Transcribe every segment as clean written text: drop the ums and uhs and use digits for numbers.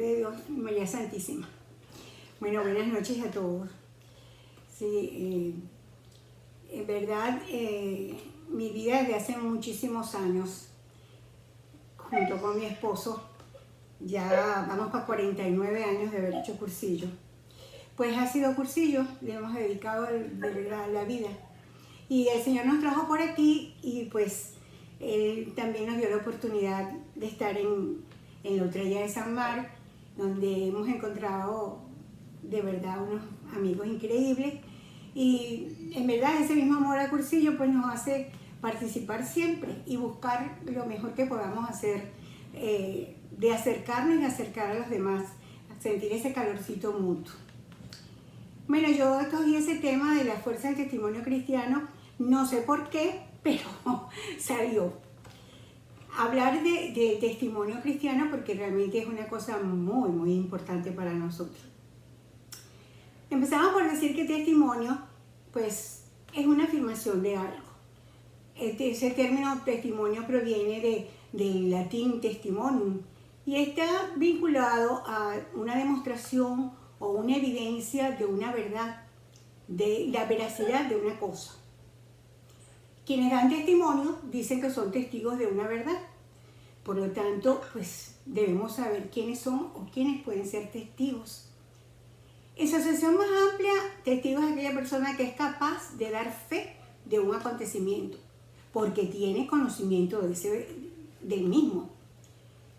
de Dios, María Santísima. Bueno, buenas noches a todos. Sí, en verdad, mi vida desde hace muchísimos años, junto con mi esposo, ya vamos para 49 años de haber hecho cursillo. Pues ha sido cursillo, le hemos dedicado de verdad la vida. Y el Señor nos trajo por aquí y pues Él también nos dio la oportunidad de estar en la Utrella de San Mar, donde hemos encontrado de verdad unos amigos increíbles. Y en verdad ese mismo amor al cursillo pues nos hace participar siempre y buscar lo mejor que podamos hacer, de acercarnos y acercar a los demás, a sentir ese calorcito mutuo. Bueno, yo escogí ese tema de la fuerza del testimonio cristiano, no sé por qué, pero salió. Hablar de testimonio cristiano porque realmente es una cosa muy, muy importante para nosotros. Empezamos por decir que testimonio, pues, es una afirmación de algo. Ese término testimonio proviene del latín testimonium y está vinculado a una demostración o una evidencia de una verdad, de la veracidad de una cosa. Quienes dan testimonio dicen que son testigos de una verdad. Por lo tanto, pues debemos saber quiénes son o quiénes pueden ser testigos. En su acepción más amplia, testigo es aquella persona que es capaz de dar fe de un acontecimiento, porque tiene conocimiento del mismo.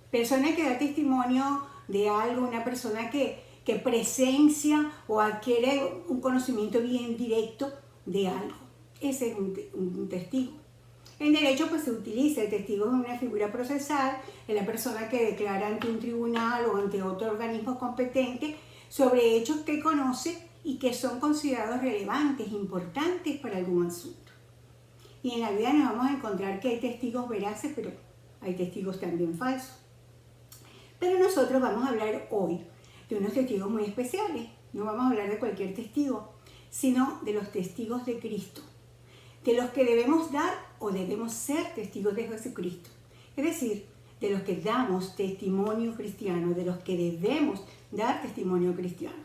Persona que da testimonio de algo, una persona que presencia o adquiere un conocimiento bien directo de algo. Ese es un testigo. En derecho pues se utiliza el testigo como una figura procesal, es la persona que declara ante un tribunal o ante otro organismo competente sobre hechos que conoce y que son considerados relevantes, importantes para algún asunto. Y en la vida nos vamos a encontrar que hay testigos veraces, pero hay testigos también falsos. Pero nosotros vamos a hablar hoy de unos testigos muy especiales. No vamos a hablar de cualquier testigo, sino de los testigos de Cristo, de los que debemos dar o debemos ser testigos de Jesucristo. Es decir, de los que damos testimonio cristiano, de los que debemos dar testimonio cristiano.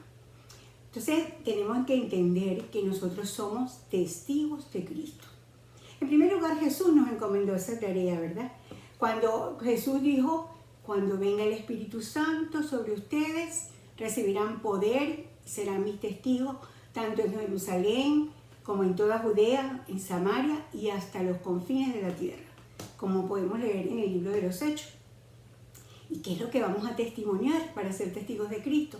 Entonces, tenemos que entender que nosotros somos testigos de Cristo. En primer lugar, Jesús nos encomendó esa tarea, ¿verdad? Cuando Jesús dijo, cuando venga el Espíritu Santo sobre ustedes, recibirán poder, serán mis testigos, tanto en Jerusalén como en toda Judea, en Samaria y hasta los confines de la tierra, como podemos leer en el libro de los Hechos. ¿Y qué es lo que vamos a testimoniar para ser testigos de Cristo?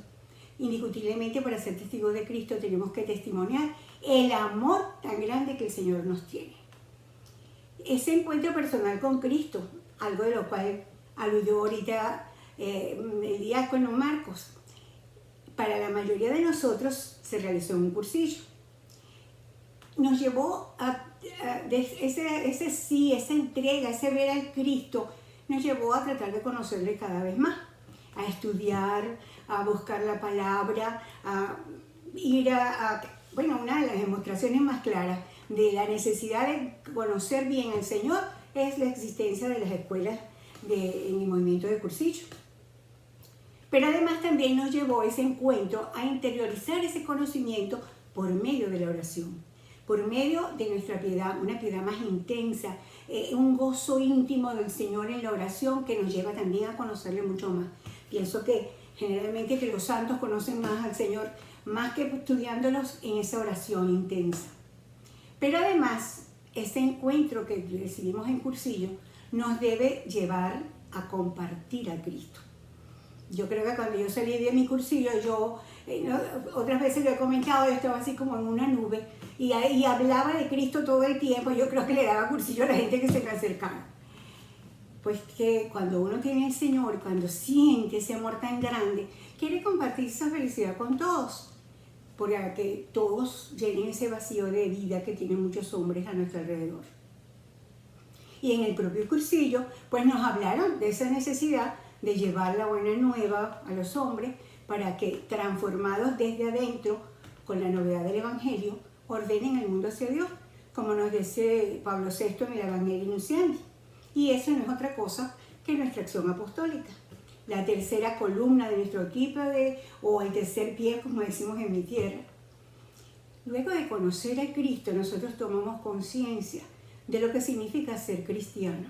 Indiscutiblemente, para ser testigos de Cristo tenemos que testimoniar el amor tan grande que el Señor nos tiene. Ese encuentro personal con Cristo, algo de lo cual aludió ahorita el diácono Marcos, para la mayoría de nosotros se realizó en un cursillo. Nos llevó esa entrega, ese ver al Cristo, nos llevó a tratar de conocerle cada vez más, a estudiar, a buscar la palabra, a ir bueno, una de las demostraciones más claras de la necesidad de conocer bien al Señor es la existencia de las escuelas en el movimiento de cursillo. Pero además también nos llevó ese encuentro a interiorizar ese conocimiento por medio de la oración, por medio de nuestra piedad, una piedad más intensa, un gozo íntimo del Señor en la oración que nos lleva también a conocerle mucho más. Pienso que generalmente que los santos conocen más al Señor, más que estudiándolos en esa oración intensa. Pero además, ese encuentro que recibimos en cursillo nos debe llevar a compartir a Cristo. Yo creo que cuando yo salí de mi cursillo, otras veces lo he comentado, yo estaba así como en una nube y hablaba de Cristo todo el tiempo. Yo creo que le daba cursillo a la gente que se me acercaba. Pues que cuando uno tiene al Señor, cuando siente ese amor tan grande, quiere compartir esa felicidad con todos, para que todos llenen ese vacío de vida que tienen muchos hombres a nuestro alrededor. Y en el propio cursillo, pues nos hablaron de esa necesidad de llevar la buena nueva a los hombres para que, transformados desde adentro con la novedad del Evangelio, ordenen el mundo hacia Dios, como nos dice Pablo VI en el Evangelio Nunciandi. Y eso no es otra cosa que nuestra acción apostólica. la tercera columna de nuestro trípode o el tercer pie, como decimos en mi tierra. Luego de conocer a Cristo, nosotros tomamos conciencia de lo que significa ser cristiano,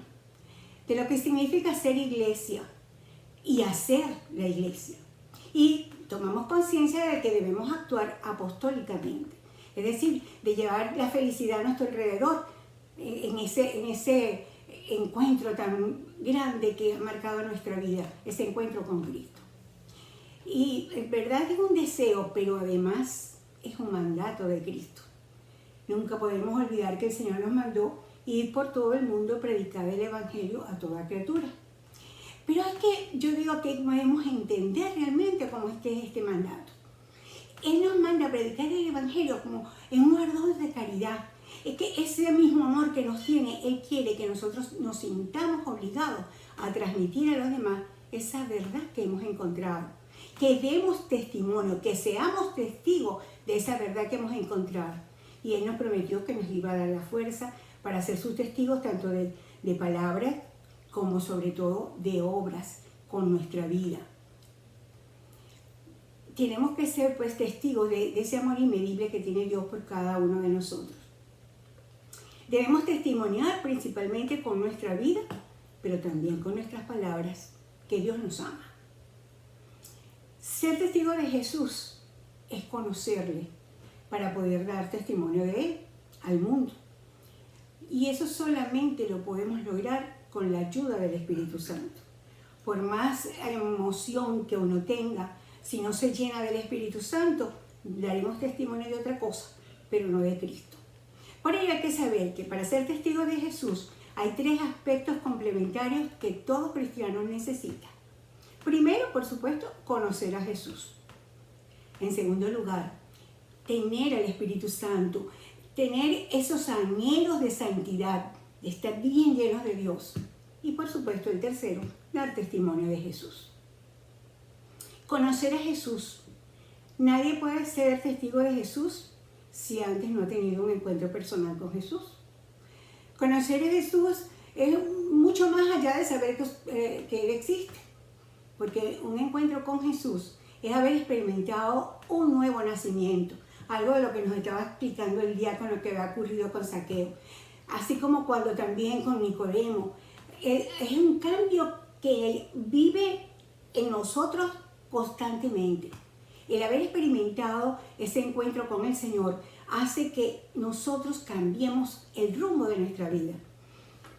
de lo que significa ser iglesia y hacer la iglesia. Y tomamos conciencia de que debemos actuar apostólicamente, es decir, de llevar la felicidad a nuestro alrededor, en ese encuentro tan grande que ha marcado nuestra vida, ese encuentro con Cristo. Y en verdad es un deseo, pero además es un mandato de Cristo. Nunca podemos olvidar que el Señor nos mandó ir por todo el mundo a predicar el Evangelio a toda criatura. Pero es que yo digo que debemos entender realmente cómo es que es este mandato. Él nos manda a predicar el Evangelio como en un ardor de caridad. Es que ese mismo amor que nos tiene, Él quiere que nosotros nos sintamos obligados a transmitir a los demás esa verdad que hemos encontrado. Que demos testimonio, que seamos testigos de esa verdad que hemos encontrado. Y Él nos prometió que nos iba a dar la fuerza para ser sus testigos tanto de palabras como sobre todo de obras con nuestra vida. Tenemos que ser pues testigos de ese amor inmedible que tiene Dios por cada uno de nosotros. Debemos testimoniar principalmente con nuestra vida, pero también con nuestras palabras, que Dios nos ama. Ser testigo de Jesús es conocerle para poder dar testimonio de Él al mundo. Y eso solamente lo podemos lograr con la ayuda del Espíritu Santo. Por más emoción que uno tenga, si no se llena del Espíritu Santo, daremos testimonio de otra cosa, pero no de Cristo. Por ello hay que saber que para ser testigo de Jesús hay 3 aspectos complementarios que todo cristiano necesita. Primero, por supuesto, conocer a Jesús. En segundo lugar, tener al Espíritu Santo, tener esos anhelos de santidad, de estar bien llenos de Dios. Y por supuesto, el tercero, dar testimonio de Jesús. Conocer a Jesús. Nadie puede ser testigo de Jesús si antes no ha tenido un encuentro personal con Jesús. Conocer a Jesús es mucho más allá de saber que Él existe, porque un encuentro con Jesús es haber experimentado un nuevo nacimiento, algo de lo que nos estaba explicando el diácono que había ocurrido con Zaqueo, así como cuando también con Nicodemo. Es un cambio que vive en nosotros constantemente. El haber experimentado ese encuentro con el Señor hace que nosotros cambiemos el rumbo de nuestra vida.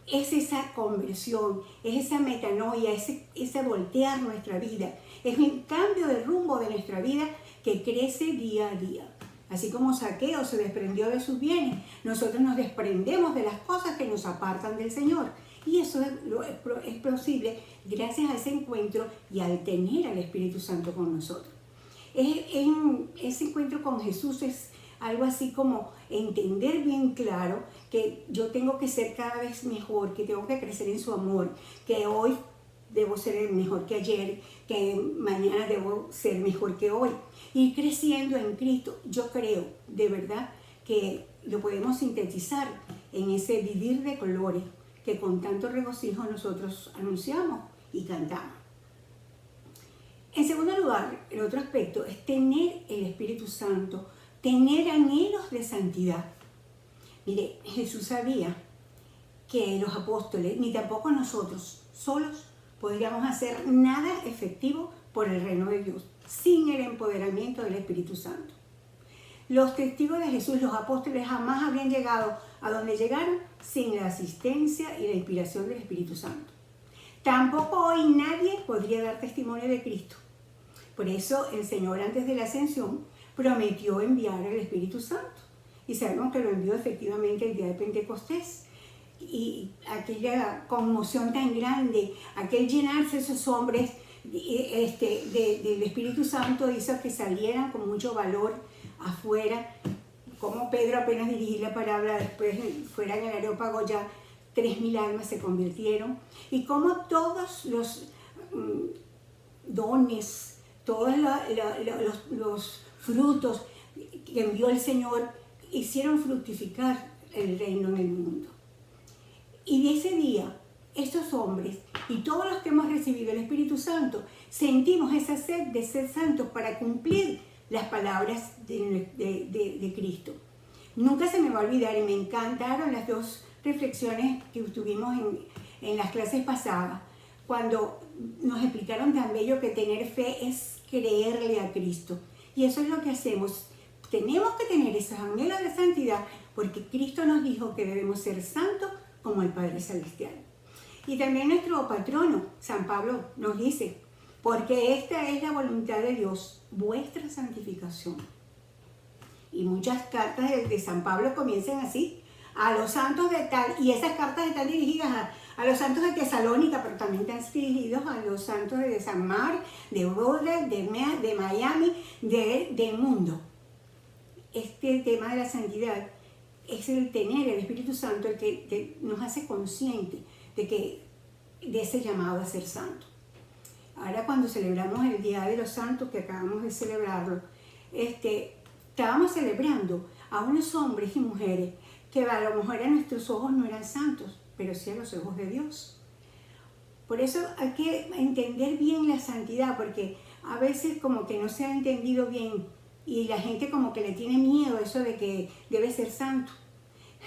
Es esa conversión, es esa metanoia, ese voltear nuestra vida. Es un cambio de rumbo de nuestra vida que crece día a día. Así como Zaqueo se desprendió de sus bienes, nosotros nos desprendemos de las cosas que nos apartan del Señor. Y eso es posible gracias a ese encuentro y al tener al Espíritu Santo con nosotros. Ese encuentro con Jesús es algo así como entender bien claro que yo tengo que ser cada vez mejor, que tengo que crecer en su amor, que hoy debo ser mejor que ayer, que mañana debo ser mejor que hoy. Ir creciendo en Cristo, yo creo de verdad que lo podemos sintetizar en ese vivir de colores que con tanto regocijo nosotros anunciamos y cantamos. En segundo lugar, el otro aspecto es tener el Espíritu Santo, tener anhelos de santidad. Mire, Jesús sabía que los apóstoles, ni tampoco nosotros, solos, podríamos hacer nada efectivo por el reino de Dios, sin el empoderamiento del Espíritu Santo. Los testigos de Jesús, los apóstoles, jamás habrían llegado a donde llegaron sin la asistencia y la inspiración del Espíritu Santo. Tampoco hoy nadie podría dar testimonio de Cristo. Por eso el Señor antes de la ascensión prometió enviar al Espíritu Santo. Y sabemos que lo envió efectivamente el día de Pentecostés. Y aquella conmoción tan grande, aquel llenarse de esos hombres del Espíritu Santo hizo que salieran con mucho valor afuera. Como Pedro apenas dirigía la palabra, después fuera en el Areópago ya 3.000 almas se convirtieron. Y como todos los dones, todos los frutos que envió el Señor hicieron fructificar el reino en el mundo. Y de ese día, estos hombres Y todos los que hemos recibido el Espíritu Santo sentimos esa sed de ser santos para cumplir las palabras de Cristo. Nunca se me va a olvidar, y me encantaron las dos reflexiones que tuvimos en las clases pasadas, cuando nos explicaron tan bello que tener fe es creerle a Cristo. Y eso es lo que hacemos. Tenemos que tener esos anhelos de santidad porque Cristo nos dijo que debemos ser santos como el Padre Celestial. Y también nuestro patrono, San Pablo, nos dice, porque esta es la voluntad de Dios, vuestra santificación. Y muchas cartas de San Pablo comienzan así, a los santos de tal, y esas cartas están dirigidas a los santos de Tesalónica, pero también están dirigidos a los santos de San Mar, de Boulder, de Miami, del mundo. Este tema de la santidad es el tener el Espíritu Santo el que nos hace conscientes de ese llamado a ser santo. Ahora cuando celebramos el Día de los Santos, que acabamos de celebrarlo, estábamos celebrando a unos hombres y mujeres que a lo mejor a nuestros ojos no eran santos, pero sí a los ojos de Dios. Por eso hay que entender bien la santidad, porque a veces como que no se ha entendido bien y la gente como que le tiene miedo a eso de que debe ser santo.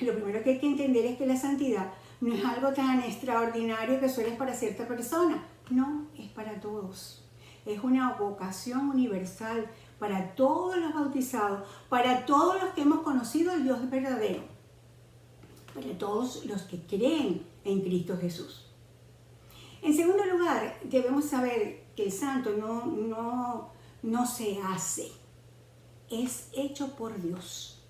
Lo primero que hay que entender es que la santidad no es algo tan extraordinario que solo es para cierta persona. No, es para todos. Es una vocación universal para todos los bautizados, para todos los que hemos conocido al Dios verdadero, para todos los que creen en Cristo Jesús. En segundo lugar, debemos saber que el santo no se hace, es hecho por Dios.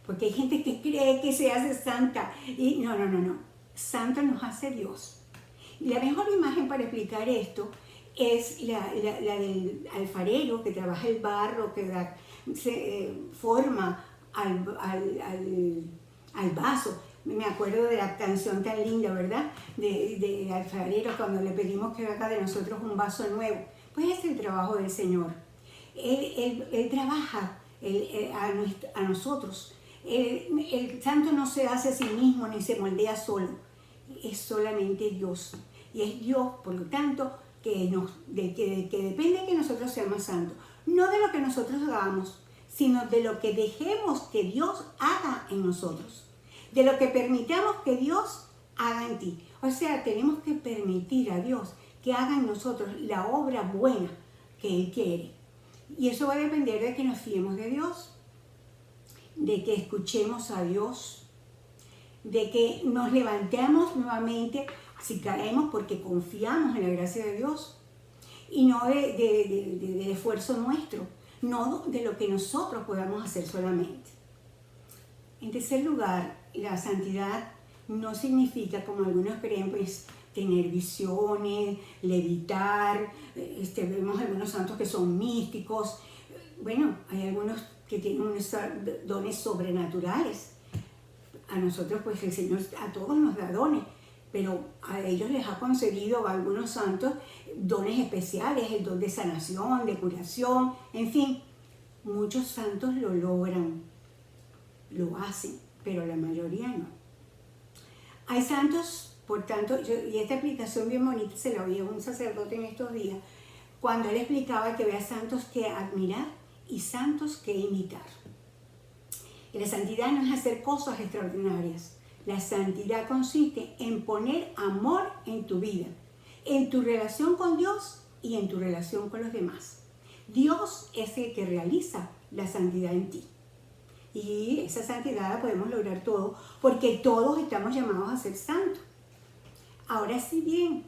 Porque hay gente que cree que se hace santa y no. Santo nos hace Dios. Y la mejor imagen para explicar esto es la del alfarero que trabaja el barro, que da forma al vaso. Me acuerdo de la canción tan linda, ¿verdad? De alfarero, cuando le pedimos que haga de nosotros un vaso nuevo. Pues es el trabajo del Señor. Él trabaja a nosotros. El santo no se hace a sí mismo ni se moldea solo. Es solamente Dios. Y es Dios, por lo tanto, que depende de que nosotros seamos santos. No de lo que nosotros hagamos, sino de lo que dejemos que Dios haga en nosotros. De lo que permitamos que Dios haga en ti. O sea, tenemos que permitir a Dios que haga en nosotros la obra buena que Él quiere. Y eso va a depender de que nos fiemos de Dios, de que escuchemos a Dios, de que nos levantemos nuevamente si caemos porque confiamos en la gracia de Dios y no de esfuerzo nuestro, no de lo que nosotros podamos hacer solamente. En tercer lugar, la santidad no significa, como algunos creen, pues tener visiones, levitar. Vemos algunos santos que son místicos. Bueno, hay algunos que tienen unos dones sobrenaturales. A nosotros, pues el Señor a todos nos da dones, pero a ellos les ha concedido a algunos santos dones especiales, el don de sanación, de curación, en fin. Muchos santos lo logran, lo hacen, pero la mayoría no. Hay santos, por tanto, y esta explicación bien bonita se la oí a un sacerdote en estos días, cuando él explicaba que había santos que admirar y santos que imitar. Y la santidad no es hacer cosas extraordinarias. La santidad consiste en poner amor en tu vida, en tu relación con Dios y en tu relación con los demás. Dios es el que realiza la santidad en ti. Y esa santidad la podemos lograr todos, porque todos estamos llamados a ser santos. Ahora sí bien,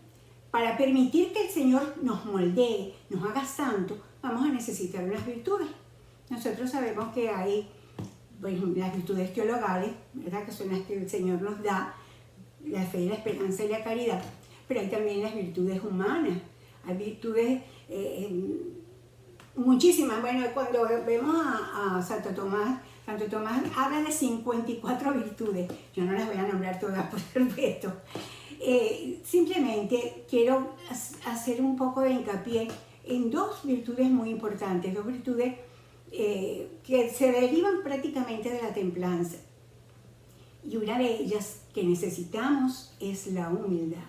para permitir que el Señor nos moldee, nos haga santos, vamos a necesitar unas virtudes. Nosotros sabemos que hay las virtudes teologales, ¿verdad? Que son las que el Señor nos da, la fe, la esperanza y la caridad, pero hay también las virtudes humanas, hay virtudes muchísimas. Bueno, cuando vemos a Santo Tomás habla de 54 virtudes, yo no las voy a nombrar todas por respeto. Simplemente quiero hacer un poco de hincapié en dos virtudes muy importantes, dos virtudes que se derivan prácticamente de la templanza. Y una de ellas que necesitamos es la humildad.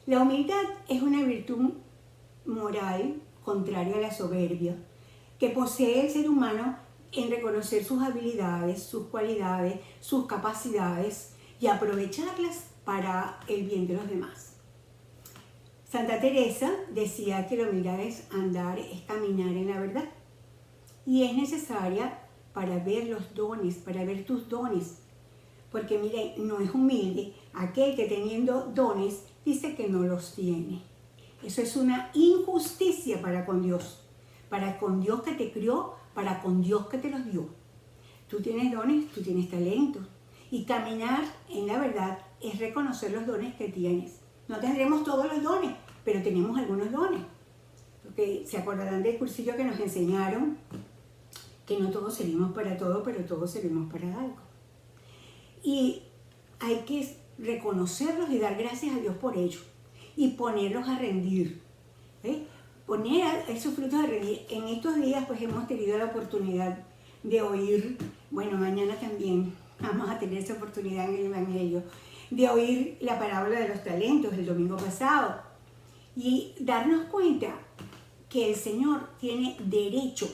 La humildad es una virtud moral contraria a la soberbia que posee el ser humano en reconocer sus habilidades, sus cualidades, sus capacidades y aprovecharlas para el bien de los demás. Santa Teresa decía que la humildad es andar, es caminar en la verdad y es necesaria para ver los dones, para ver tus dones. Porque miren, no es humilde aquel que teniendo dones dice que no los tiene. Eso es una injusticia para con Dios que te crió, para con Dios que te los dio. Tú tienes dones, tú tienes talentos. Y caminar en la verdad es reconocer los dones que tienes. No tendremos todos los dones, pero tenemos algunos dones. Porque se acordarán del cursillo que nos enseñaron que no todos servimos para todo, pero todos servimos para algo. Y hay que reconocerlos y dar gracias a Dios por ello. Y ponerlos a rendir. Poner esos frutos a rendir. En estos días pues hemos tenido la oportunidad de oír, bueno, mañana también vamos a tener esa oportunidad en el Evangelio, de oír la parábola de los talentos el domingo pasado. Y darnos cuenta que el Señor tiene derecho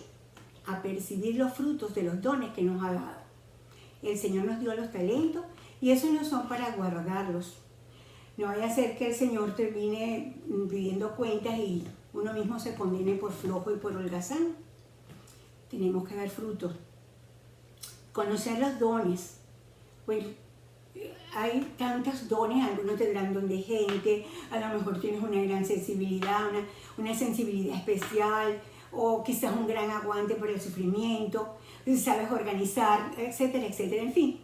a percibir los frutos de los dones que nos ha dado. El Señor nos dio los talentos y esos no son para guardarlos. No vaya a ser que el Señor termine pidiendo cuentas y uno mismo se condene por flojo y por holgazán. Tenemos que dar frutos. Conocer los dones. Pues hay tantos dones, algunos tendrán don de gente, a lo mejor tienes una gran sensibilidad, una sensibilidad especial, o quizás un gran aguante por el sufrimiento, sabes organizar, etcétera, etcétera. En fin,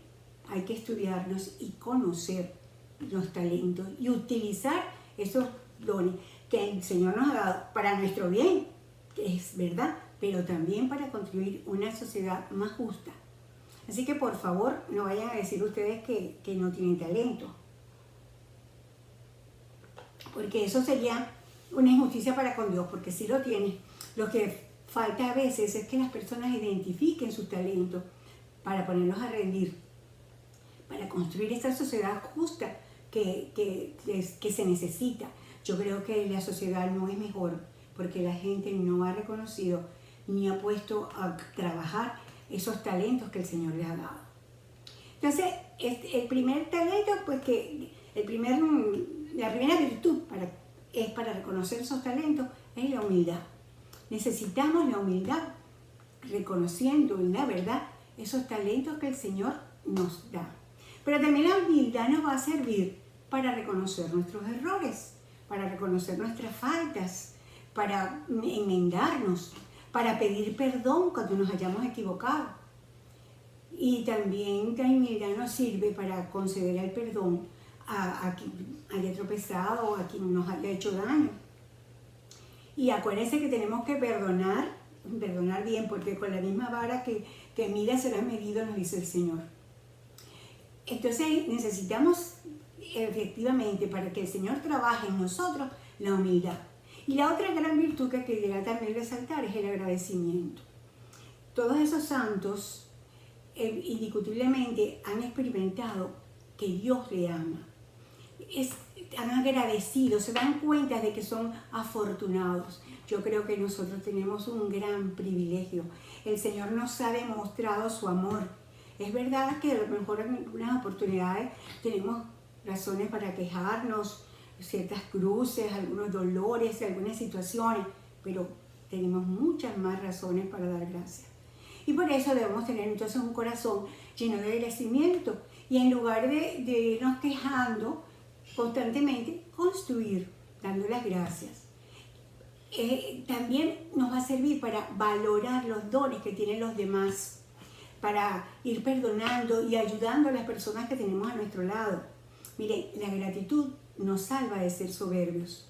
hay que estudiarnos y conocer los talentos y utilizar esos dones que el Señor nos ha dado para nuestro bien, que es verdad, pero también para construir una sociedad más justa. Así que por favor, no vayan a decir ustedes que no tienen talento, porque eso sería una injusticia para con Dios, porque sí lo tienen. Lo que falta a veces es que las personas identifiquen sus talentos para ponerlos a rendir, para construir esta sociedad justa que se necesita. Yo creo que la sociedad no es mejor porque la gente no ha reconocido ni ha puesto a trabajar esos talentos que el Señor les ha dado. Entonces, el primer talento, pues la primera virtud es para reconocer esos talentos, es la humildad. Necesitamos la humildad, reconociendo en la verdad esos talentos que el Señor nos da. Pero también la humildad nos va a servir para reconocer nuestros errores, para reconocer nuestras faltas, para enmendarnos, para pedir perdón cuando nos hayamos equivocado. Y también la humildad nos sirve para conceder el perdón a quien haya tropezado o a quien nos haya hecho daño. Y acuérdense que tenemos que perdonar bien, porque con la misma vara que mira será medido, nos dice el Señor. Entonces necesitamos efectivamente, para que el Señor trabaje en nosotros, la humildad. Y la otra gran virtud que quería también resaltar es el agradecimiento. Todos esos santos indiscutiblemente han experimentado que Dios le ama. Han agradecido, se dan cuenta de que son afortunados. Yo creo que nosotros tenemos un gran privilegio. El Señor nos ha demostrado su amor. Es verdad que a lo mejor en algunas oportunidades tenemos razones para quejarnos, ciertas cruces, algunos dolores, algunas situaciones, pero tenemos muchas más razones para dar gracias. Y por eso debemos tener entonces un corazón lleno de agradecimiento y en lugar de irnos quejando constantemente, construir, dando las gracias. También nos va a servir para valorar los dones que tienen los demás, para ir perdonando y ayudando a las personas que tenemos a nuestro lado. Miren, la gratitud nos salva de ser soberbios,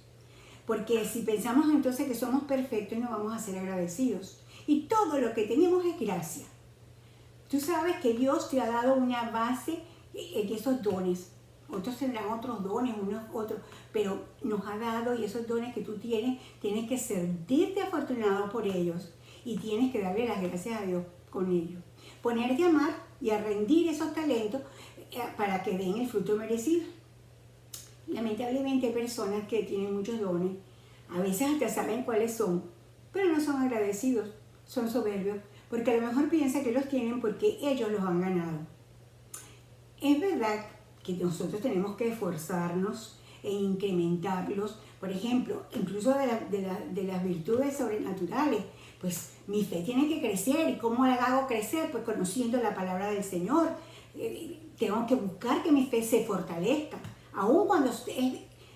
porque si pensamos entonces que somos perfectos, no vamos a ser agradecidos. Y todo lo que tenemos es gracia. Tú sabes que Dios te ha dado una base en esos dones. Otros tendrán otros dones, unos otros, pero nos ha dado, y esos dones que tú tienes que sentirte afortunado por ellos y tienes que darle las gracias a Dios con ellos. Ponerte a amar y a rendir esos talentos para que den el fruto merecido. lamentablemente hay personas que tienen muchos dones, a veces hasta saben cuáles son, pero no son agradecidos, son soberbios, porque a lo mejor piensan que los tienen porque ellos los han ganado. Es verdad que nosotros tenemos que esforzarnos e incrementarlos, por ejemplo, incluso de las virtudes sobrenaturales. Pues mi fe tiene que crecer. ¿Y cómo la hago crecer? Pues conociendo la palabra del Señor. Tengo que buscar que mi fe se fortalezca, aun cuando es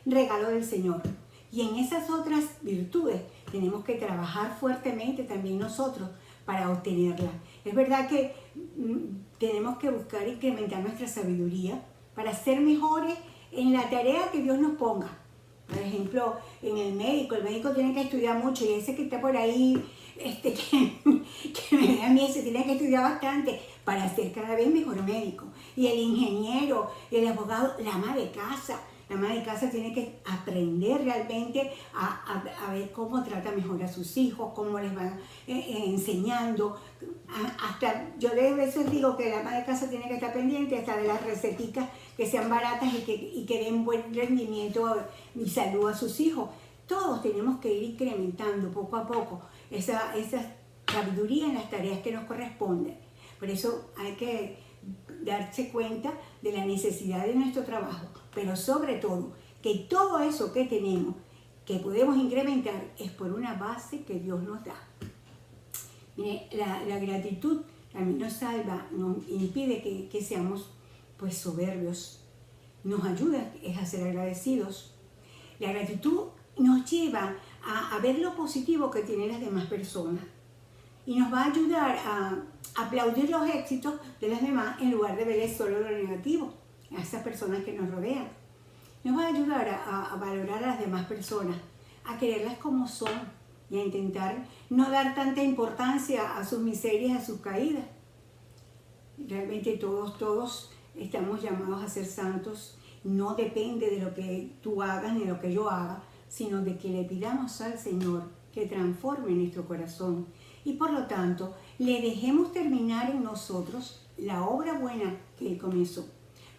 regalo del Señor. Y en esas otras virtudes tenemos que trabajar fuertemente también nosotros para obtenerla. Es verdad que tenemos que buscar incrementar nuestra sabiduría para ser mejores en la tarea que Dios nos ponga. Por ejemplo, en el médico tiene que estudiar mucho, y ese que está por ahí, que me da a mí, se tiene que estudiar bastante para ser cada vez mejor médico. Y el ingeniero, el abogado, la ama de casa. La ama de casa tiene que aprender realmente a ver cómo trata mejor a sus hijos, cómo les van enseñando. Hasta yo de veces digo que la ama de casa tiene que estar pendiente hasta de las receticas que sean baratas y que den buen rendimiento y salud a sus hijos. Todos tenemos que ir incrementando poco a poco esa sabiduría en las tareas que nos corresponden. Por eso hay que darse cuenta de la necesidad de nuestro trabajo, pero sobre todo que todo eso que tenemos, que podemos incrementar, es por una base que Dios nos da. Mire, la gratitud también nos salva, nos impide que seamos pues soberbios, nos ayuda a ser agradecidos. La gratitud nos lleva a ver lo positivo que tienen las demás personas y nos va a ayudar a aplaudir los éxitos de las demás en lugar de ver solo lo negativo a esas personas que nos rodean. Nos va a ayudar a valorar a las demás personas, a quererlas como son y a intentar no dar tanta importancia a sus miserias, a sus caídas. Realmente todos estamos llamados a ser santos. No depende de lo que tú hagas ni de lo que yo haga, sino de que le pidamos al Señor que transforme nuestro corazón y por lo tanto le dejemos terminar en nosotros la obra buena que Él comenzó,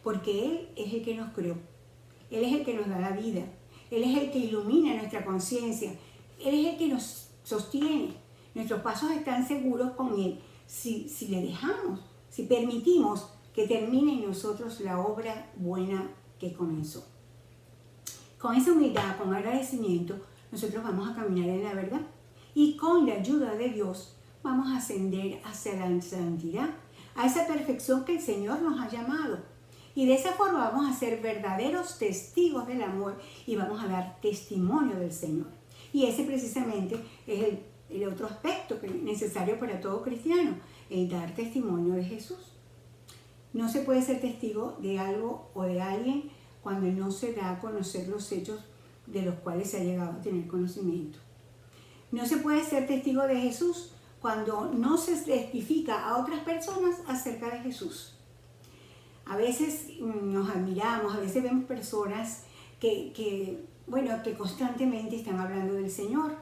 porque Él es el que nos creó, Él es el que nos da la vida, Él es el que ilumina nuestra conciencia, Él es el que nos sostiene. Nuestros pasos están seguros con Él si le dejamos, si permitimos que termine en nosotros la obra buena que comenzó. Con esa humildad, con agradecimiento, nosotros vamos a caminar en la verdad y con la ayuda de Dios vamos a ascender hacia la santidad, a esa perfección que el Señor nos ha llamado. Y de esa forma vamos a ser verdaderos testigos del amor y vamos a dar testimonio del Señor. Y ese precisamente es el otro aspecto que es necesario para todo cristiano, el dar testimonio de Jesús. No se puede ser testigo de algo o de alguien cuando no se da a conocer los hechos de los cuales se ha llegado a tener conocimiento. No se puede ser testigo de Jesús cuando no se testifica a otras personas acerca de Jesús. A veces nos admiramos, a veces vemos personas que constantemente están hablando del Señor.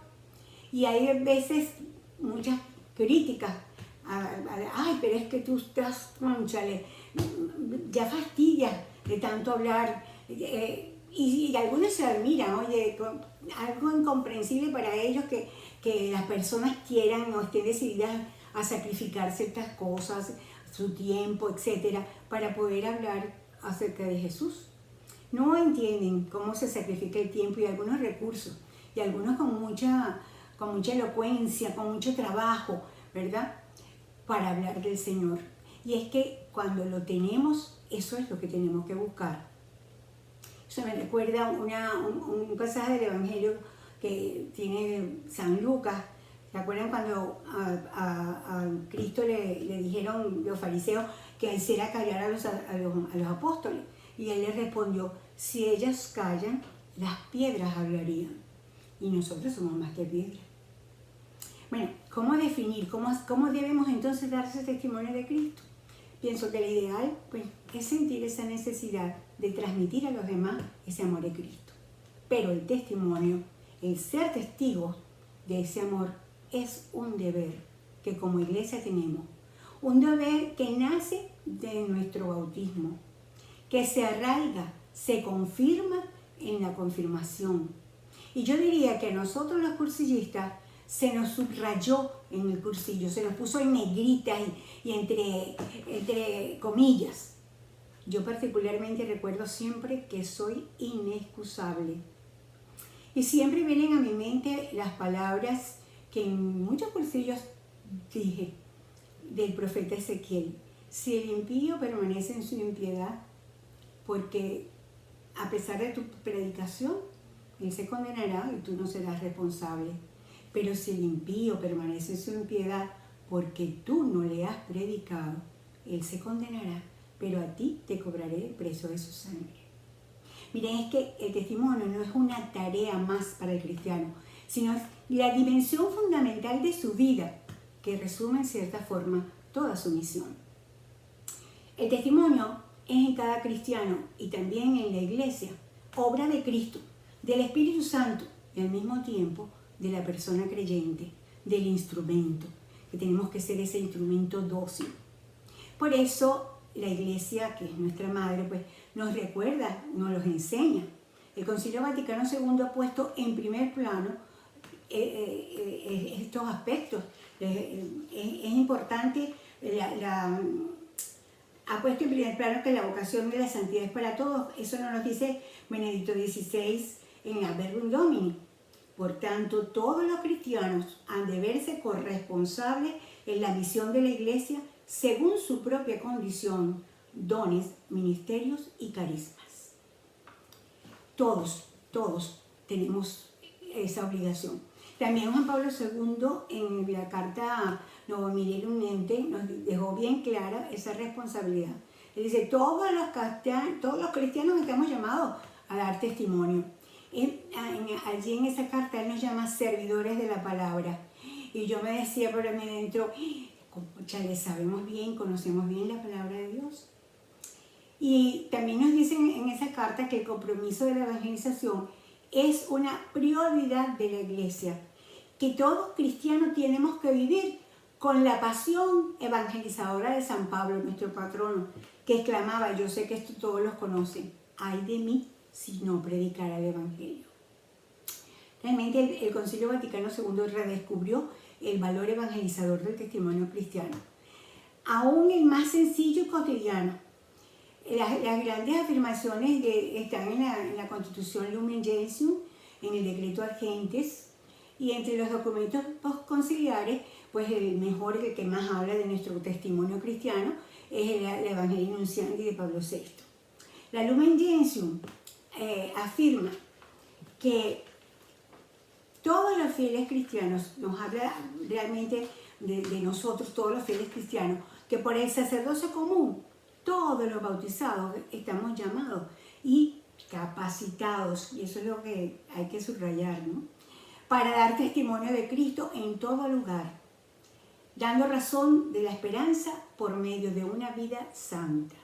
Y hay veces muchas críticas. Ay, pero es que tú estás, cónchale, ya fastidias de tanto hablar. Y algunos se admiran, oye, algo incomprensible para ellos que las personas quieran o estén decididas a sacrificar ciertas cosas, su tiempo, etcétera, para poder hablar acerca de Jesús. No entienden cómo se sacrifica el tiempo y algunos recursos, y algunos con mucha elocuencia, con mucho trabajo, ¿verdad?, para hablar del Señor. Y es que cuando lo tenemos, eso es lo que tenemos que buscar. Eso me recuerda un pasaje del Evangelio que tiene San Lucas. ¿Se acuerdan cuando a Cristo le dijeron los fariseos que hiciera callar a los apóstoles? Y Él les respondió, si ellas callan, las piedras hablarían. Y nosotros somos más que piedras. Bueno, ¿cómo definir? ¿Cómo debemos entonces dar ese testimonio de Cristo? Pienso que lo ideal es sentir esa necesidad de transmitir a los demás ese amor de Cristo. Pero el testimonio, el ser testigos de ese amor, es un deber que como iglesia tenemos. Un deber que nace de nuestro bautismo, que se arraiga, se confirma en la confirmación. Y yo diría que a nosotros los cursillistas se nos subrayó en el cursillo, se nos puso en negritas y entre comillas. Yo particularmente recuerdo siempre que soy inexcusable. Y siempre vienen a mi mente las palabras que en muchos cursillos dije del profeta Ezequiel. Si el impío permanece en su impiedad, porque a pesar de tu predicación, él se condenará y tú no serás responsable. Pero si el impío permanece en su impiedad, porque tú no le has predicado, él se condenará, pero a ti te cobraré el precio de su sangre. Miren, es que el testimonio no es una tarea más para el cristiano, sino es la dimensión fundamental de su vida, que resume en cierta forma toda su misión. El testimonio es en cada cristiano y también en la iglesia, obra de Cristo, del Espíritu Santo y al mismo tiempo de la persona creyente, del instrumento, que tenemos que ser ese instrumento dócil. Por eso la iglesia, que es nuestra madre, pues nos recuerda, nos los enseña. El Concilio Vaticano II ha puesto en primer plano estos aspectos. Es importante, ha puesto en primer plano que la vocación de la santidad es para todos. Eso nos lo dice Benedicto XVI en la Verbum Domini. Por tanto, todos los cristianos han de verse corresponsables en la misión de la iglesia según su propia condición, dones, ministerios y carismas. Todos tenemos esa obligación. También Juan Pablo II en la carta Novum Millennium nos dejó bien clara esa responsabilidad. Él dice, todos los cristianos estamos llamados a dar testimonio. Allí en esa carta él nos llama servidores de la palabra. Y yo me decía por mí dentro, le sabemos bien, conocemos bien la palabra de Dios. Y también nos dicen en esa carta que el compromiso de la evangelización es una prioridad de la iglesia, que todos cristianos tenemos que vivir con la pasión evangelizadora de San Pablo, nuestro patrono, que exclamaba, yo sé que esto todos los conocen, ay de mí si no predicara el evangelio. Realmente el Concilio Vaticano II redescubrió el valor evangelizador del testimonio cristiano. Aún el más sencillo y cotidiano. Las grandes afirmaciones están en la Constitución Lumen Gentium, en el decreto ad gentes, y entre los documentos postconciliares, pues el mejor, el que más habla de nuestro testimonio cristiano, es el Evangelii Nuntiandi de Pablo VI. La Lumen Gentium afirma que todos los fieles cristianos, nos habla realmente de nosotros, todos los fieles cristianos, que por el sacerdocio común, todos los bautizados estamos llamados y capacitados, y eso es lo que hay que subrayar, ¿no?, para dar testimonio de Cristo en todo lugar, dando razón de la esperanza por medio de una vida santa.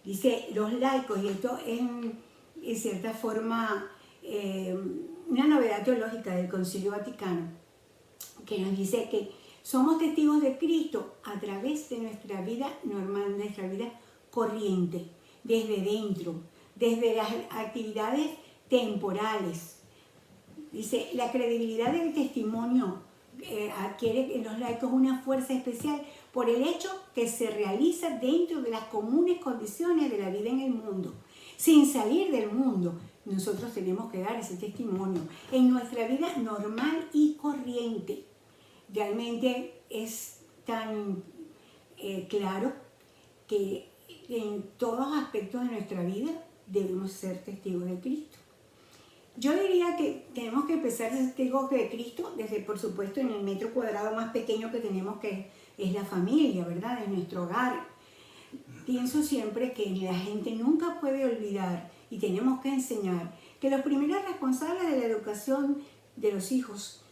Dice, los laicos, y esto es en cierta forma una novedad teológica del Concilio Vaticano, que nos dice que somos testigos de Cristo a través de nuestra vida normal, nuestra vida corriente, desde dentro, desde las actividades temporales. Dice, la credibilidad del testimonio adquiere en los laicos una fuerza especial por el hecho que se realiza dentro de las comunes condiciones de la vida en el mundo. Sin salir del mundo, nosotros tenemos que dar ese testimonio en nuestra vida normal y corriente. Realmente es tan claro que en todos los aspectos de nuestra vida debemos ser testigos de Cristo. Yo diría que tenemos que empezar a ser testigos de Cristo desde, por supuesto, en el metro cuadrado más pequeño que tenemos, que es la familia, ¿verdad?, es nuestro hogar. Pienso siempre que la gente nunca puede olvidar, y tenemos que enseñar, que los primeros responsables de la educación de los hijos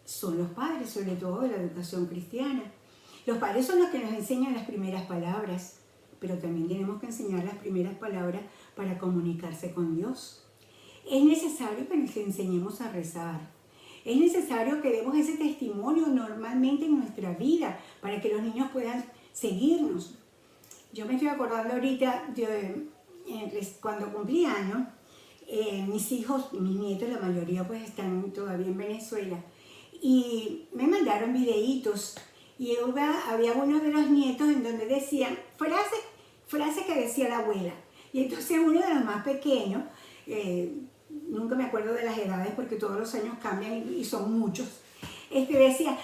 son los padres, sobre todo de la educación cristiana. Los padres son los que nos enseñan las primeras palabras, pero también tenemos que enseñar las primeras palabras para comunicarse con Dios. Es necesario que nos enseñemos a rezar. Es necesario que demos ese testimonio normalmente en nuestra vida para que los niños puedan seguirnos. Yo me estoy acordando ahorita, cuando cumplí años, mis hijos, mis nietos, la mayoría pues están todavía en Venezuela, y me mandaron videitos, y había uno de los nietos en donde decían frases que decía la abuela. Y entonces uno de los más pequeños, nunca me acuerdo de las edades porque todos los años cambian y son muchos, decía,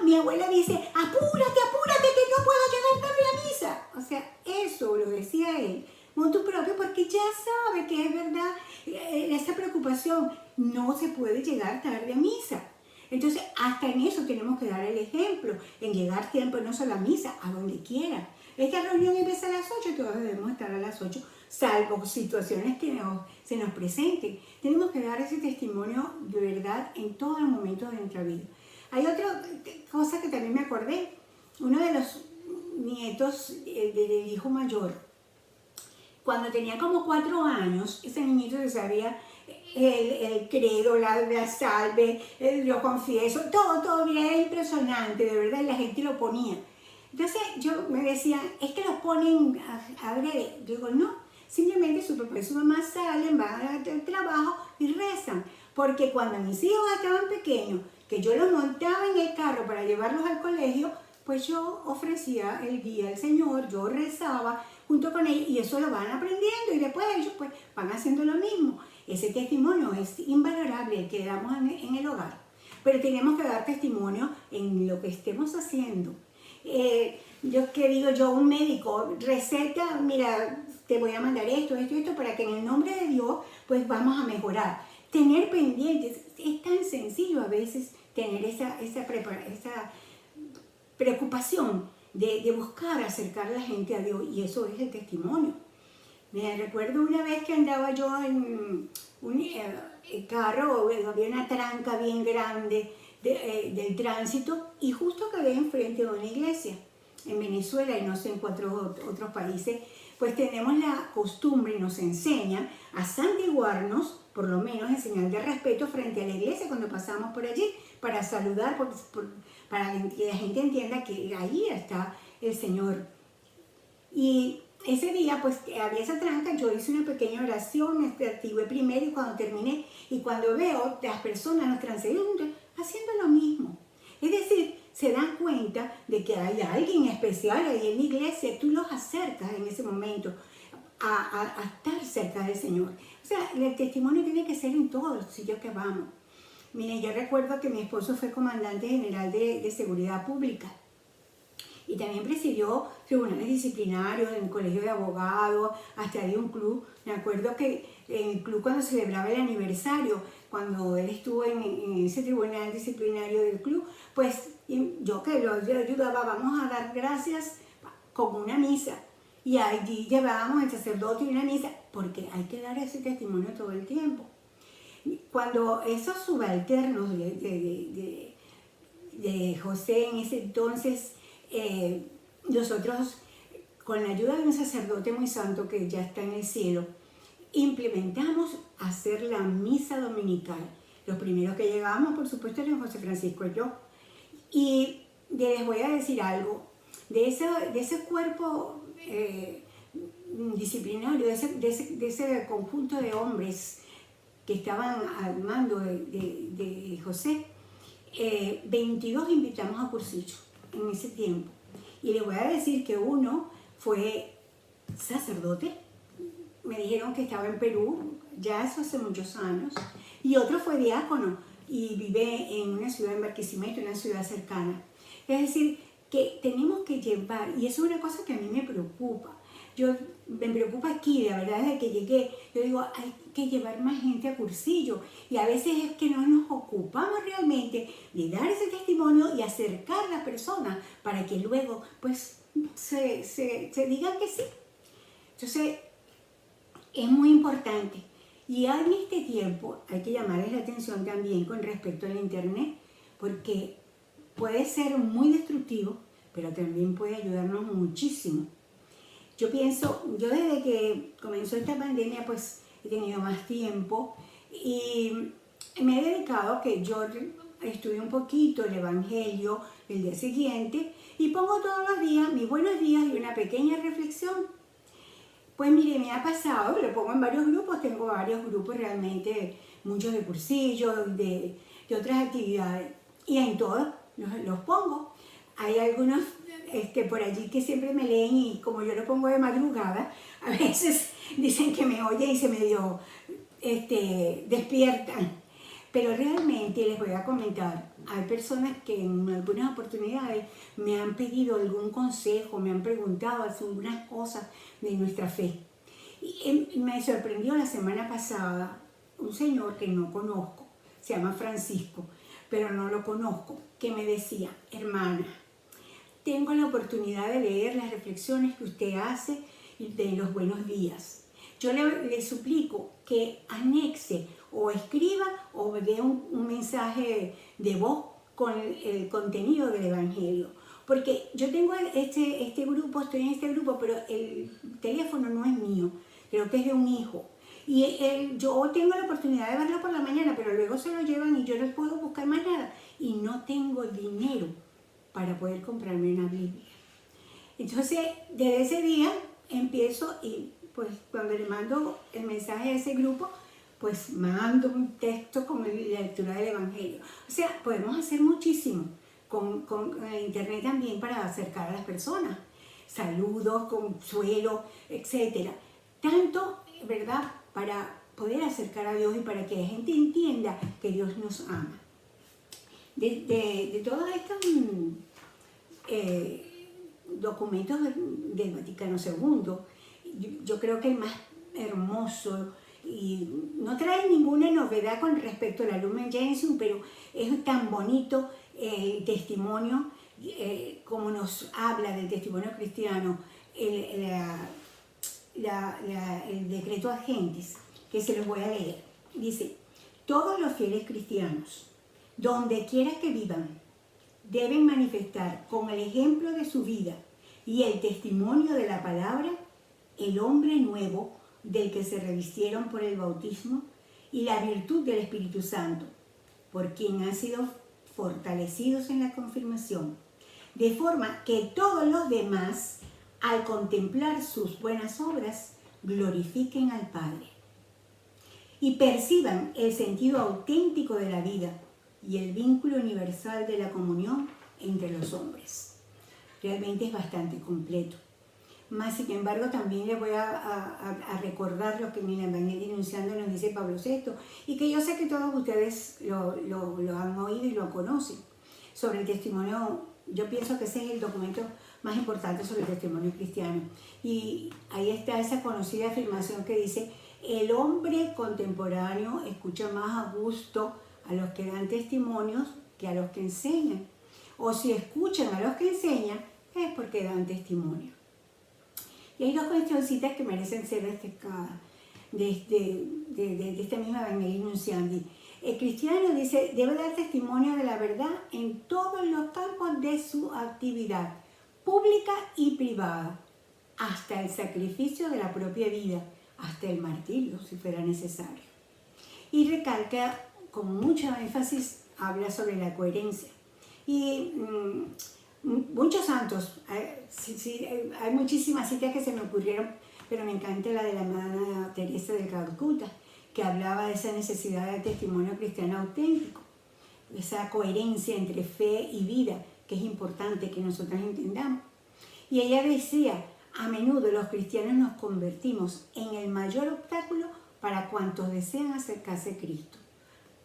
mi abuela dice, apúrate, apúrate que no puedo llegar tarde a la misa. O sea, eso lo decía él, motu propio, porque ya sabe que es verdad esa preocupación, no se puede llegar tarde a misa. Entonces, hasta en eso tenemos que dar el ejemplo, en llegar tiempo, no solo a misa, a donde quiera. Esta reunión empieza a las 8, todos debemos estar a las 8, salvo situaciones que se nos presenten. Tenemos que dar ese testimonio de verdad en todos los momentos de nuestra vida. Hay otra cosa que también me acordé. Uno de los nietos del hijo mayor, cuando tenía como 4 años, ese niñito se sabía el credo, la salve, lo confieso, todo era impresionante, de verdad, y la gente lo ponía. Entonces yo me decía, es que los ponen adrede. Yo digo, no, simplemente su papá y su mamá salen, van al trabajo y rezan. Porque cuando mis hijos estaban pequeños, que yo los montaba en el carro para llevarlos al colegio, pues yo ofrecía el día al Señor, yo rezaba junto con ellos y eso lo van aprendiendo y después ellos pues van haciendo lo mismo. Ese testimonio es invalorable el que damos en el hogar, pero tenemos que dar testimonio en lo que estemos haciendo. Un médico receta, mira, te voy a mandar esto, para que en el nombre de Dios pues vamos a mejorar. Tener pendientes, es tan sencillo a veces tener esa preocupación de buscar acercar a la gente a Dios, y eso es el testimonio. Me recuerdo una vez que andaba yo en un carro, había una tranca bien grande del tránsito y justo quedé enfrente de una iglesia. En Venezuela y no sé en otros países, pues tenemos la costumbre y nos enseñan a santiguarnos, por lo menos en señal de respeto frente a la iglesia cuando pasamos por allí, para saludar, para que la gente entienda que ahí está el Señor. Y ese día, pues había esa tranca, yo hice una pequeña oración, activé primero y cuando terminé, y cuando veo las personas, los transeúntes, haciendo lo mismo. Es decir, se dan cuenta de que hay alguien especial ahí en la iglesia, tú los acercas en ese momento a estar cerca del Señor. O sea, el testimonio tiene que ser en todos los sitios que vamos. Miren, yo recuerdo que mi esposo fue comandante general de seguridad pública y también presidió tribunales disciplinarios en el colegio de abogados, hasta de un club. Me acuerdo que en el club, cuando celebraba el aniversario, cuando él estuvo en ese tribunal disciplinario del club, pues yo que lo ayudaba, vamos a dar gracias con una misa. Y allí llevábamos el sacerdote y una misa, porque hay que dar ese testimonio todo el tiempo. Cuando esos subalternos de José en ese entonces, nosotros, con la ayuda de un sacerdote muy santo que ya está en el cielo, implementamos hacer la misa dominical. Los primeros que llegábamos, por supuesto, eran José Francisco y yo. Y les voy a decir algo, de ese cuerpo disciplinario, de ese conjunto de hombres que estaban al mando de José, 22 invitamos a cursillo en ese tiempo. Y les voy a decir que uno fue sacerdote, me dijeron que estaba en Perú, ya eso hace muchos años, y otro fue diácono y vive en una ciudad en Barquisimeto, una ciudad cercana. Es decir, que tenemos que llevar, y eso es una cosa que a mí me preocupa. Me preocupa aquí, la verdad, desde que llegué, yo digo, hay que llevar más gente a cursillo, y a veces es que no nos ocupamos realmente de dar ese testimonio y acercar a las personas para que luego pues se digan que sí. Entonces, es muy importante. Y en este tiempo hay que llamarles la atención también con respecto al internet, porque puede ser muy destructivo, pero también puede ayudarnos muchísimo. Yo desde que comenzó esta pandemia, pues he tenido más tiempo y me he dedicado a que yo estudie un poquito el Evangelio el día siguiente y pongo todos los días mis buenos días y una pequeña reflexión. Pues mire, me ha pasado, lo pongo en varios grupos, tengo varios grupos realmente, muchos de cursillos, de otras actividades, y en todos los pongo. Hay algunos por allí que siempre me leen y como yo lo pongo de madrugada, a veces dicen que me oyen y se medio despiertan. Pero realmente les voy a comentar, hay personas que en algunas oportunidades me han pedido algún consejo, me han preguntado algunas cosas de nuestra fe. Y me sorprendió la semana pasada un señor que no conozco, se llama Francisco, pero no lo conozco, que me decía, hermana, tengo la oportunidad de leer las reflexiones que usted hace de los buenos días. Yo le suplico que anexe o escriba o dé un mensaje de voz con el contenido del Evangelio. Porque yo tengo este grupo, estoy en este grupo, pero el teléfono no es mío, creo que es de un hijo. Y yo tengo la oportunidad de verlo por la mañana, pero luego se lo llevan y yo no puedo buscar más nada. Y no tengo dinero para poder comprarme una Biblia. Entonces, desde ese día empiezo y pues cuando le mando el mensaje a ese grupo, pues mando un texto con la lectura del Evangelio. O sea, podemos hacer muchísimo con internet también para acercar a las personas. Saludos, consuelo, etc. Tanto, ¿verdad?, para poder acercar a Dios y para que la gente entienda que Dios nos ama. De todos estos documentos del Vaticano II, yo creo que el más hermoso, y no trae ninguna novedad con respecto a la Lumen Gentium, pero es tan bonito el testimonio, como nos habla del testimonio cristiano, el decreto Agentes, que se los voy a leer. Dice, todos los fieles cristianos, donde quiera que vivan, deben manifestar con el ejemplo de su vida y el testimonio de la palabra el hombre nuevo del que se revistieron por el bautismo y la virtud del Espíritu Santo, por quien han sido fortalecidos en la confirmación, de forma que todos los demás, al contemplar sus buenas obras, glorifiquen al Padre y perciban el sentido auténtico de la vida y el vínculo universal de la comunión entre los hombres. Realmente es bastante completo. Más sin embargo, también les voy a recordar lo que en el Evangelio Enunciando nos dice Pablo VI, y que yo sé que todos ustedes lo han oído y lo conocen, sobre el testimonio. Yo pienso que ese es el documento más importante sobre el testimonio cristiano. Y ahí está esa conocida afirmación que dice, el hombre contemporáneo escucha más a gusto a los que dan testimonios que a los que enseñan. O si escuchan a los que enseñan, es porque dan testimonio. Y hay dos cuestioncitas que merecen ser destacadas de esta misma Evangelio Nunciandi. El cristiano, dice, debe dar testimonio de la verdad en todos los campos de su actividad, pública y privada, hasta el sacrificio de la propia vida, hasta el martirio, si fuera necesario. Y recalca con mucho énfasis, habla sobre la coherencia. Y muchos santos, hay muchísimas citas que se me ocurrieron, pero me encanta la de la Madre Teresa de Calcuta, que hablaba de esa necesidad de testimonio cristiano auténtico, esa coherencia entre fe y vida, que es importante que nosotros entendamos. Y ella decía, a menudo los cristianos nos convertimos en el mayor obstáculo para cuantos desean acercarse a Cristo.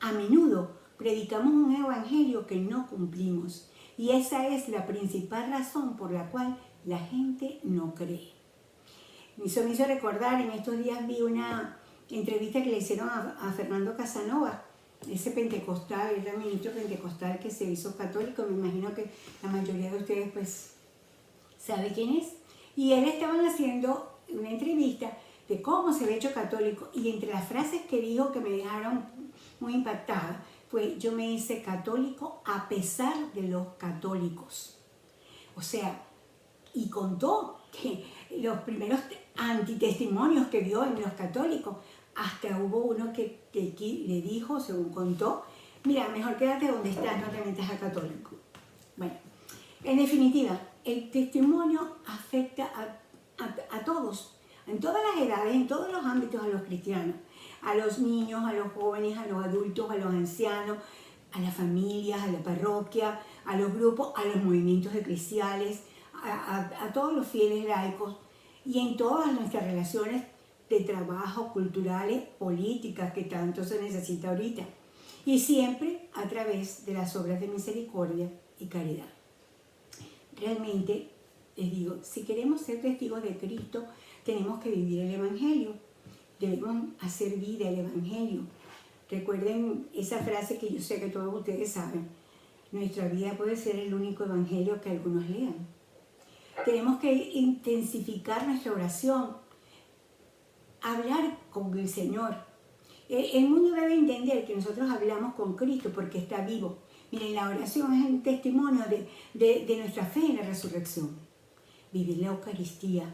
A menudo predicamos un evangelio que no cumplimos, y esa es la principal razón por la cual la gente no cree. Eso me hizo recordar, en estos días vi una entrevista que le hicieron a Fernando Casanova, ese pentecostal, era ministro pentecostal que se hizo católico, me imagino que la mayoría de ustedes pues sabe quién es. Y él estaban haciendo una entrevista de cómo se había hecho católico, y entre las frases que dijo que me dejaron muy impactada fue, yo me hice católico a pesar de los católicos. O sea, y contó que los primeros antitestimonios que dio en los católicos, hasta hubo uno que le dijo, según contó, mira, mejor quédate donde estás, no te metas a católico. Bueno, en definitiva, el testimonio afecta a todos, en todas las edades, en todos los ámbitos a los cristianos, a los niños, a los jóvenes, a los adultos, a los ancianos, a las familias, a la parroquia, a los grupos, a los movimientos eclesiales, a todos los fieles laicos y en todas nuestras relaciones de trabajo, culturales, políticas que tanto se necesita ahorita. Y siempre a través de las obras de misericordia y caridad. Realmente, les digo, si queremos ser testigos de Cristo, tenemos que vivir el Evangelio. Debemos hacer vida el Evangelio. Recuerden esa frase que yo sé que todos ustedes saben. Nuestra vida puede ser el único Evangelio que algunos lean. Tenemos que intensificar nuestra oración, hablar con el Señor. El mundo debe entender que nosotros hablamos con Cristo porque está vivo. Miren, la oración es un testimonio de nuestra fe en la resurrección. Vivir la Eucaristía.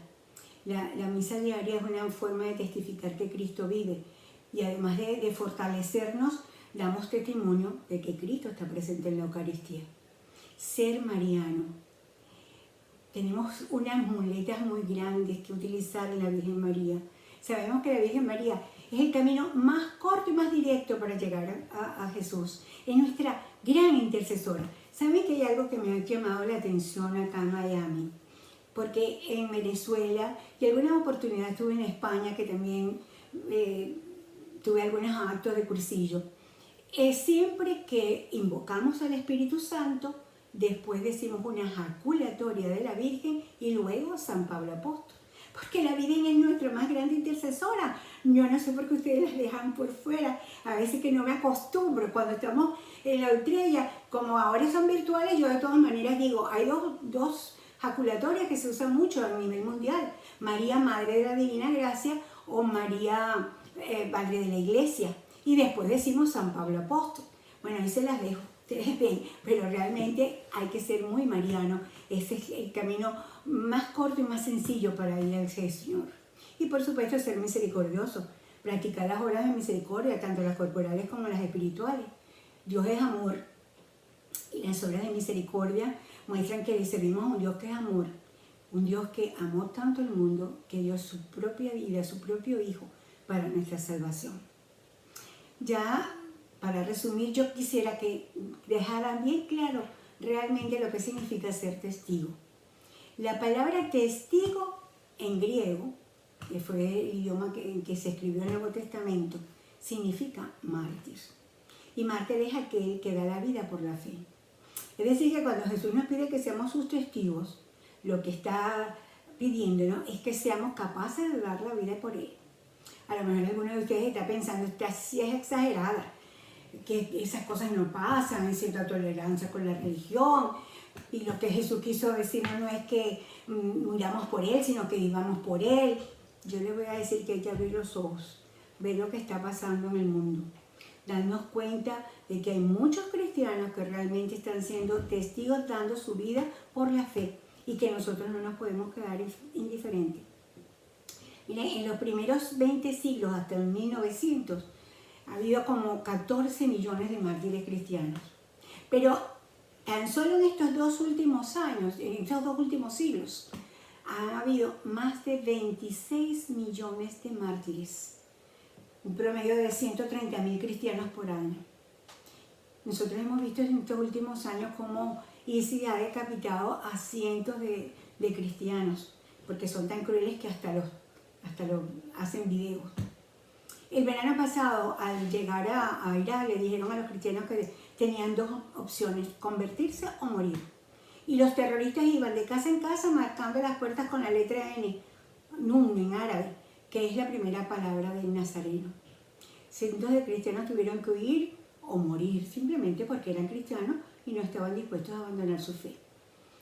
La misa diaria es una forma de testificar que Cristo vive. Y además de fortalecernos, damos testimonio de que Cristo está presente en la Eucaristía. Ser mariano. Tenemos unas muletas muy grandes que utilizar en la Virgen María. Sabemos que la Virgen María es el camino más corto y más directo para llegar a Jesús. Es nuestra gran intercesora. ¿Saben que hay algo que me ha llamado la atención acá en Miami? Porque en Venezuela, y alguna oportunidad estuve en España, que también tuve algunos actos de cursillo. Siempre que invocamos al Espíritu Santo, después decimos una jaculatoria de la Virgen y luego San Pablo Apóstol. Porque la Virgen es nuestra más grande intercesora. Yo no sé por qué ustedes las dejan por fuera. A veces que no me acostumbro. Cuando estamos en la ultrella, como ahora son virtuales, yo de todas maneras digo, hay dos jaculatorias que se usan mucho a nivel mundial. María, Madre de la Divina Gracia, o María, Madre de la Iglesia. Y después decimos San Pablo Apóstol. Bueno, ahí se las dejo. Ustedes ven, pero realmente hay que ser muy mariano. Ese es el camino más corto y más sencillo para ir al Señor. Y por supuesto ser misericordioso, practicar las obras de misericordia, tanto las corporales como las espirituales. Dios es amor y las obras de misericordia muestran que le servimos a un Dios que es amor, un Dios que amó tanto al mundo que dio su propia vida, su propio Hijo para nuestra salvación. Ya para resumir, yo quisiera que dejaran bien claro realmente lo que significa ser testigo. La palabra testigo en griego, que fue el idioma en que se escribió el Nuevo Testamento, significa mártir. Y mártir es aquel que da la vida por la fe. Es decir, que cuando Jesús nos pide que seamos sus testigos, lo que está pidiéndonos es que seamos capaces de dar la vida por Él. A lo mejor alguno de ustedes está pensando, esta sí es exagerada, que esas cosas no pasan, hay cierta tolerancia con la religión, y lo que Jesús quiso decirnos no es que muramos por Él, sino que vivamos por Él. Yo les voy a decir que hay que abrir los ojos, ver lo que está pasando en el mundo, darnos cuenta de que hay muchos cristianos que realmente están siendo testigos dando su vida por la fe y que nosotros no nos podemos quedar indiferentes. Miren, en los primeros 20 siglos hasta el 1900 ha habido como 14 millones de mártires cristianos. Pero tan solo en estos dos últimos años, en estos dos últimos siglos, ha habido más de 26 millones de mártires. Un promedio de 130.000 cristianos por año. Nosotros hemos visto en estos últimos años cómo ISIS ha decapitado a cientos de cristianos, porque son tan crueles que hasta lo hacen videos. El verano pasado, al llegar a Irak, le dijeron a los cristianos que tenían dos opciones, convertirse o morir. Y los terroristas iban de casa en casa marcando las puertas con la letra N, Nun en árabe, que es la primera palabra del nazareno. Cientos de cristianos tuvieron que huir o morir simplemente porque eran cristianos y no estaban dispuestos a abandonar su fe.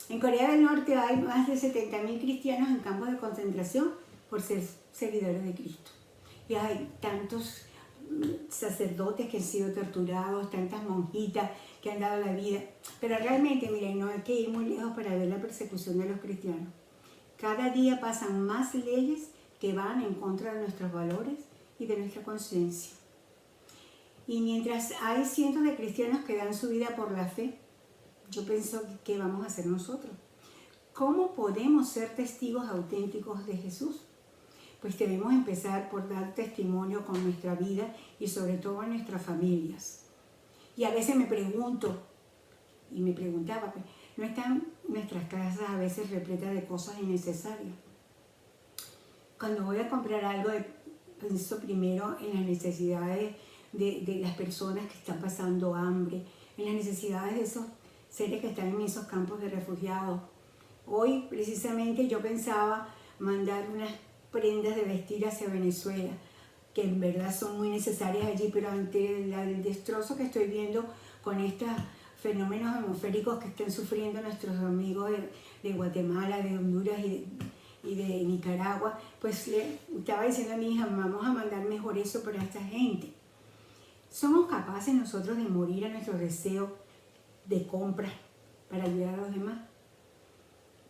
En Corea del Norte hay más de 70.000 cristianos en campos de concentración por ser seguidores de Cristo. Y hay tantos sacerdotes que han sido torturados, tantas monjitas que han dado la vida. Pero realmente, miren, no hay que ir muy lejos para ver la persecución de los cristianos. Cada día pasan más leyes que van en contra de nuestros valores y de nuestra conciencia. Y mientras hay cientos de cristianos que dan su vida por la fe, yo pienso, ¿qué vamos a hacer nosotros? ¿Cómo podemos ser testigos auténticos de Jesús? pues debemos empezar por dar testimonio con nuestra vida y sobre todo en nuestras familias. Y a veces me pregunto, y me preguntaba, ¿no están nuestras casas a veces repletas de cosas innecesarias? Cuando voy a comprar algo, pienso primero en las necesidades de las personas que están pasando hambre, en las necesidades de esos seres que están en esos campos de refugiados. Hoy precisamente yo pensaba mandar unas prendas de vestir hacia Venezuela, que en verdad son muy necesarias allí, pero ante el destrozo que estoy viendo con estos fenómenos atmosféricos que están sufriendo nuestros amigos de Guatemala, de Honduras y de Nicaragua, pues le estaba diciendo a mi hija, vamos a mandar mejor eso para esta gente. ¿Somos capaces nosotros de morir a nuestros deseos de compra para ayudar a los demás?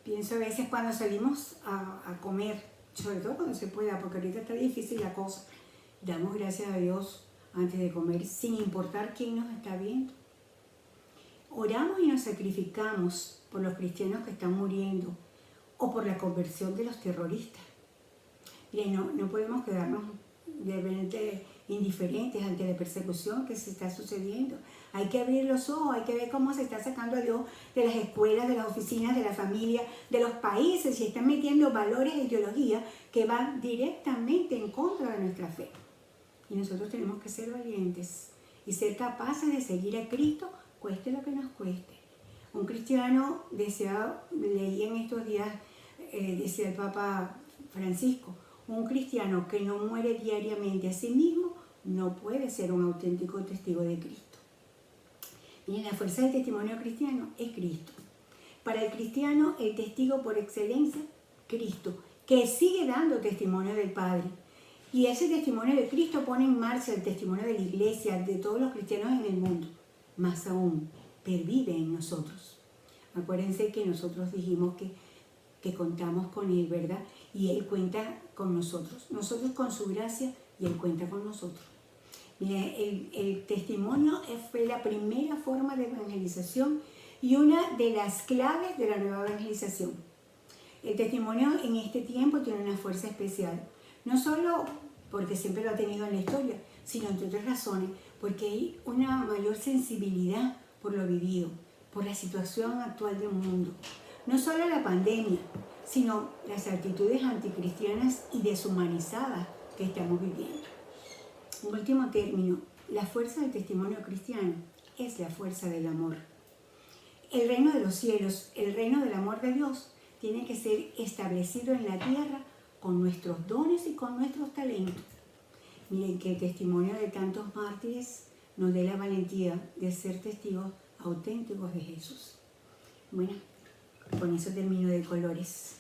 Pienso a veces cuando salimos a comer, sobre todo cuando se pueda, porque ahorita está difícil la cosa, damos gracias a Dios antes de comer, sin importar quién nos está viendo. Oramos y nos sacrificamos por los cristianos que están muriendo o por la conversión de los terroristas. Miren, no podemos quedarnos de repente indiferentes ante la persecución que se está sucediendo. Hay que abrir los ojos, hay que ver cómo se está sacando a Dios de las escuelas, de las oficinas, de la familia, de los países, y están metiendo valores e ideologías que van directamente en contra de nuestra fe. Y nosotros tenemos que ser valientes y ser capaces de seguir a Cristo, cueste lo que nos cueste. Un cristiano leí en estos días, decía el Papa Francisco, un cristiano que no muere diariamente a sí mismo no puede ser un auténtico testigo de Cristo. Y la fuerza del testimonio cristiano es Cristo. Para el cristiano, el testigo por excelencia, Cristo, que sigue dando testimonio del Padre. Y ese testimonio de Cristo pone en marcha el testimonio de la Iglesia, de todos los cristianos en el mundo. Más aún, pervive en nosotros. Acuérdense que nosotros dijimos que contamos con Él, ¿verdad? Y Él cuenta con nosotros. Nosotros con su gracia y Él cuenta con nosotros. Mira, el testimonio fue la primera forma de evangelización y una de las claves de la nueva evangelización. El testimonio en este tiempo tiene una fuerza especial, no solo porque siempre lo ha tenido en la historia, sino entre otras razones, porque hay una mayor sensibilidad por lo vivido, por la situación actual del mundo. No solo la pandemia, sino las actitudes anticristianas y deshumanizadas que estamos viviendo. En último término, la fuerza del testimonio cristiano es la fuerza del amor. El reino de los cielos, el reino del amor de Dios, tiene que ser establecido en la tierra con nuestros dones y con nuestros talentos. Miren, que el testimonio de tantos mártires nos dé la valentía de ser testigos auténticos de Jesús. Bueno, con eso termino de colores.